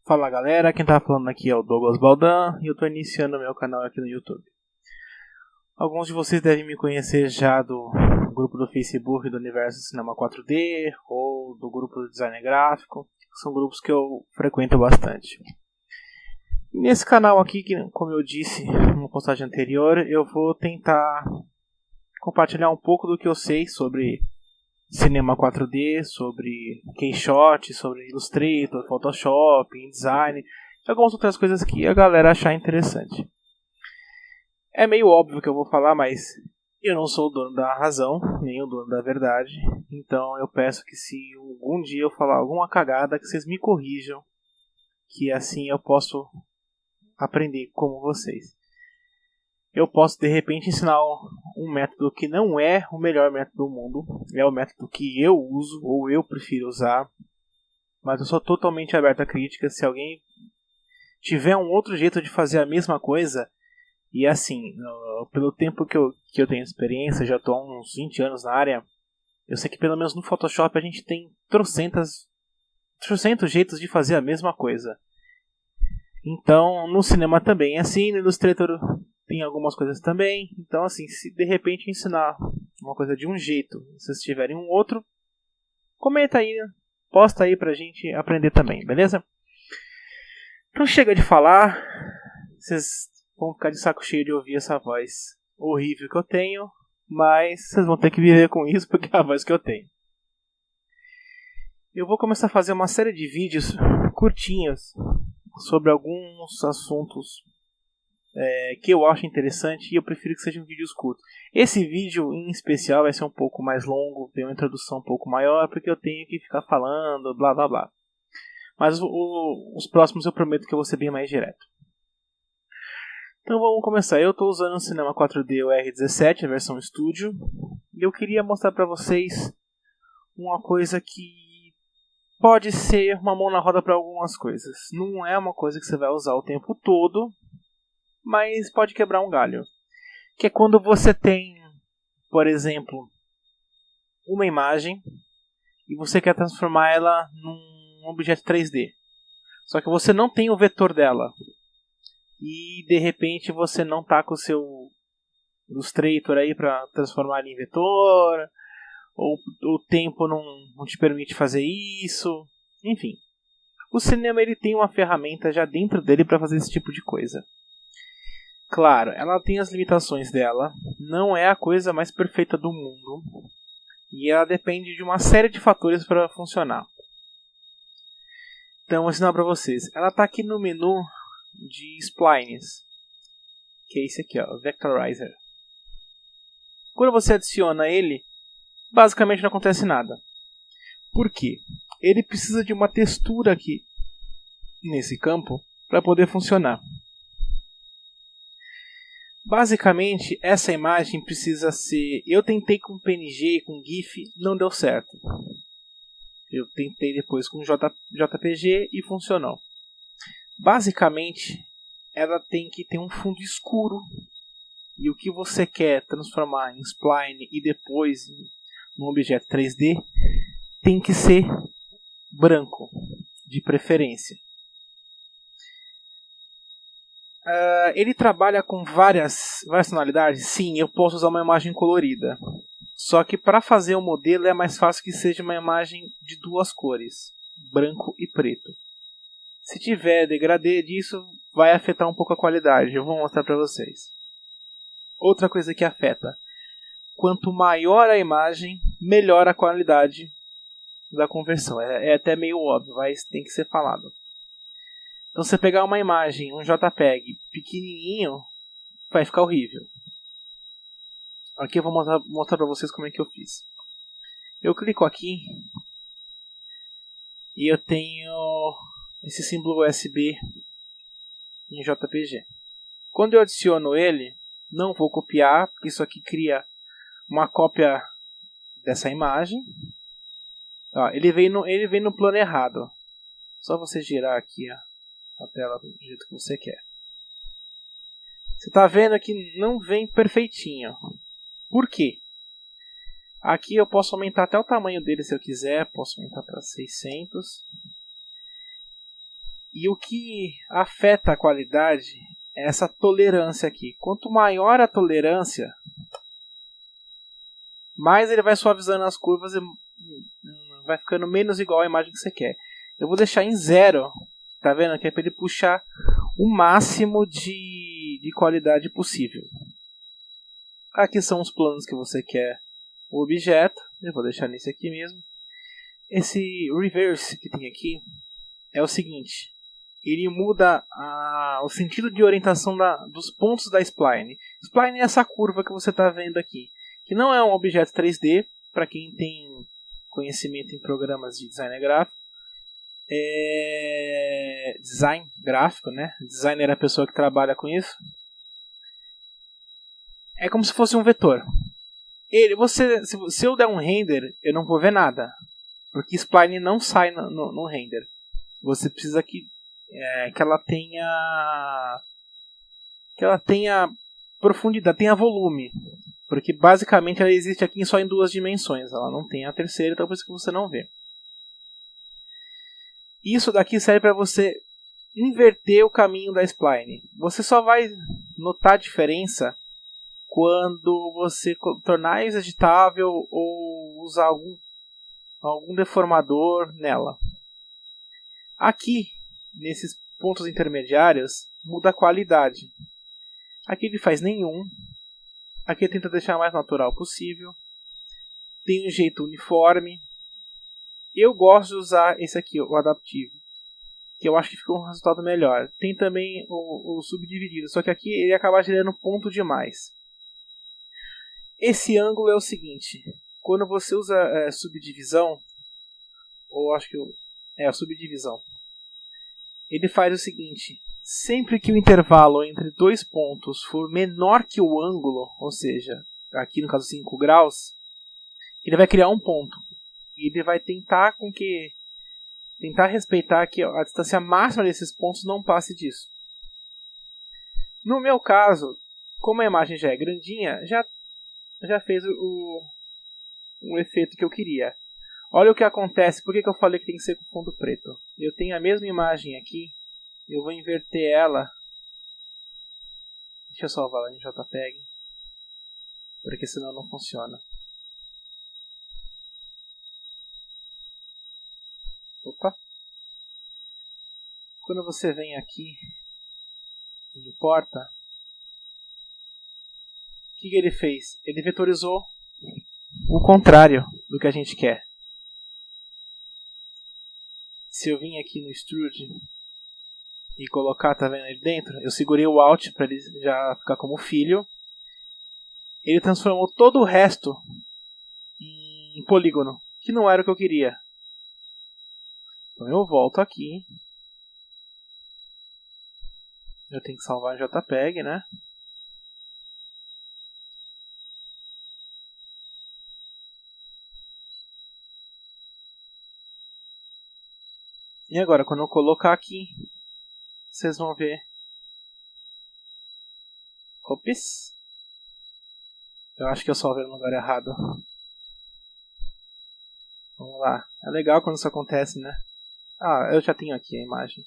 Fala galera, quem tá falando aqui é o Douglas Baldan e eu tô iniciando meu canal aqui no YouTube. Alguns de vocês devem me conhecer já do grupo do Facebook do Universo Cinema 4D ou do grupo do Design Gráfico, que são grupos que eu frequento bastante. Nesse canal aqui, como eu disse numa postagem anterior, eu vou tentar compartilhar um pouco do que eu sei sobre cinema 4D, sobre Keyshot, sobre Illustrator, Photoshop, InDesign e algumas outras coisas que a galera achar interessante. É meio óbvio que eu vou falar, mas eu não sou o dono da razão, nem o dono da verdade. Então eu peço que se algum dia eu falar alguma cagada, que vocês me corrijam, que assim eu posso aprender como vocês. Eu posso de repente ensinar um método que não é o melhor método do mundo, é o método que eu uso ou eu prefiro usar, mas eu sou totalmente aberto a críticas. Se alguém tiver um outro jeito de fazer a mesma coisa, e assim, pelo tempo que eu tenho experiência, já estou há uns 20 anos na área, eu sei que pelo menos no Photoshop a gente tem trocentos jeitos de fazer a mesma coisa. Então, no cinema também é assim, no Illustrator tem algumas coisas também. Então, assim, se de repente ensinar uma coisa de um jeito, se vocês tiverem um outro, comenta aí, posta aí pra gente aprender também, beleza? Então chega de falar, vocês vão ficar de saco cheio de ouvir essa voz horrível que eu tenho, mas vocês vão ter que viver com isso porque é a voz que eu tenho. Eu vou começar a fazer uma série de vídeos curtinhos sobre alguns assuntos que eu acho interessante e eu prefiro que sejam vídeos curtos. Esse vídeo em especial vai ser um pouco mais longo, tem uma introdução um pouco maior, porque eu tenho que ficar falando, blá blá blá. Mas os próximos eu prometo que eu vou ser bem mais direto. Então vamos começar. Eu estou usando o Cinema 4D o R17, a versão Studio, e eu queria mostrar para vocês uma coisa que pode ser uma mão na roda para algumas coisas. Não é uma coisa que você vai usar o tempo todo, mas pode quebrar um galho. Que é quando você tem, por exemplo, uma imagem e você quer transformar ela num objeto 3D. Só que você não tem o vetor dela. E de repente você não está com o seu Illustrator aí para transformar ele em vetor, ou o tempo não te permite fazer isso. Enfim, o cinema ele tem uma ferramenta já dentro dele para fazer esse tipo de coisa. Claro, ela tem as limitações dela, não é a coisa mais perfeita do mundo, e ela depende de uma série de fatores para funcionar. Então, vou ensinar para vocês. Ela está aqui no menu de splines, que é esse aqui, ó, Vectorizer. Quando você adiciona ele, basicamente não acontece nada. Por quê? Ele precisa de uma textura aqui nesse campo para poder funcionar. Basicamente, essa imagem precisa ser... Eu tentei com PNG, com GIF, não deu certo. Eu tentei depois com JPG e funcionou. Basicamente, ela tem que ter um fundo escuro. E o que você quer transformar em spline e depois num objeto 3D tem que ser branco, de preferência. Ele trabalha com várias tonalidades? Sim, eu posso usar uma imagem colorida. Só que para fazer o modelo é mais fácil que seja uma imagem de duas cores, branco e preto. Se tiver degradê disso, vai afetar um pouco a qualidade. Eu vou mostrar para vocês. Outra coisa que afeta. Quanto maior a imagem, melhor a qualidade da conversão. É até meio óbvio, mas tem que ser falado. Então, se você pegar uma imagem, um JPEG pequenininho, vai ficar horrível. Aqui eu vou mostrar para vocês como é que eu fiz. Eu clico aqui e eu tenho esse símbolo USB em JPG. Quando eu adiciono ele, não vou copiar, porque isso aqui cria uma cópia dessa imagem. Ó, ele vem no plano errado. Só você girar aqui a tela do jeito que você quer. Você está vendo que não vem perfeitinho. Por quê? Aqui eu posso aumentar até o tamanho dele se eu quiser. Posso aumentar para 600. E o que afeta a qualidade é essa tolerância aqui. Quanto maior a tolerância, mais ele vai suavizando as curvas e vai ficando menos igual à imagem que você quer. Eu vou deixar em 0, tá vendo? Que é para ele puxar o máximo de qualidade possível. Aqui são os planos que você quer o objeto. Eu vou deixar nesse aqui mesmo. Esse reverse que tem aqui é o seguinte. Ele muda o sentido de orientação dos pontos da spline. Spline é essa curva que você está vendo aqui, que não é um objeto 3D, para quem tem conhecimento em programas de design gráfico. Design gráfico, né? Designer é a pessoa que trabalha com isso. É como se fosse um vetor. Se eu der um render, eu não vou ver nada, porque spline não sai no render. Você precisa que ela tenha profundidade, tenha volume, porque basicamente ela existe aqui só em 2 dimensões, ela não tem a terceira, então por isso que você não vê. Isso daqui serve para você inverter o caminho da spline. Você só vai notar a diferença quando você tornar editável ou usar algum deformador nela. Aqui, nesses pontos intermediários, muda a qualidade. Aqui ele faz nenhum. Aqui tenta deixar o mais natural possível. Tem um jeito uniforme. Eu gosto de usar esse aqui, o Adaptive, que eu acho que ficou um resultado melhor. Tem também o subdividido, só que aqui ele acaba gerando ponto demais. Esse ângulo é o seguinte. Quando você usa subdivisão, ou acho que a subdivisão, ele faz o seguinte: sempre que o intervalo entre 2 pontos for menor que o ângulo, ou seja, aqui no caso 5 graus, ele vai criar um ponto. E ele vai tentar respeitar que a distância máxima desses pontos não passe disso. No meu caso, como a imagem já é grandinha, já fez o efeito que eu queria. Olha o que acontece. Por que eu falei que tem que ser com fundo preto? Eu tenho a mesma imagem aqui. Eu vou inverter ela. Deixa eu salvar ela em JPEG, porque senão não funciona. Opa. Quando você vem aqui em porta, o que ele fez? Ele vetorizou o contrário do que a gente quer. Se eu vim aqui no Extrude e colocar, tá vendo ele dentro? Eu segurei o Alt para ele já ficar como filho. Ele transformou todo o resto em polígono, que não era o que eu queria. Então eu volto aqui. Eu tenho que salvar em JPEG, né? E agora, quando eu colocar aqui, vocês vão ver. Ops. Eu acho que eu salvei no lugar errado. Vamos lá. É legal quando isso acontece, né? Ah, eu já tenho aqui a imagem.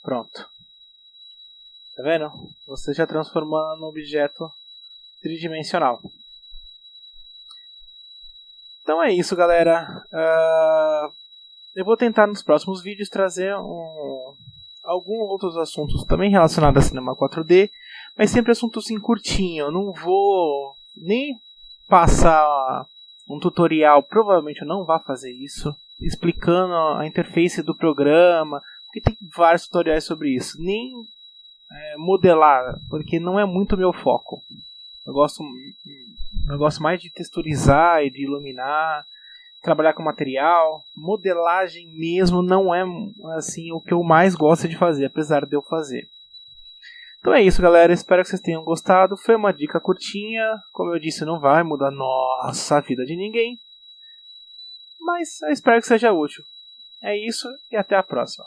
Pronto. Tá vendo? Você já transformando num objeto tridimensional. Então é isso, galera. Eu vou tentar nos próximos vídeos trazer alguns outros assuntos também relacionados a cinema 4D, mas sempre assuntos assim curtinho. Eu não vou nem passar um tutorial, provavelmente eu não vou fazer isso, explicando a interface do programa, porque tem vários tutoriais sobre isso. Nem modelar, porque não é muito meu foco. Eu gosto mais de texturizar e de iluminar, trabalhar com material. Modelagem mesmo não é assim o que eu mais gosto de fazer, apesar de eu fazer. Então é isso, galera. Espero que vocês tenham gostado. Foi uma dica curtinha. Como eu disse, não vai mudar a vida de ninguém, mas eu espero que seja útil. É isso e até a próxima.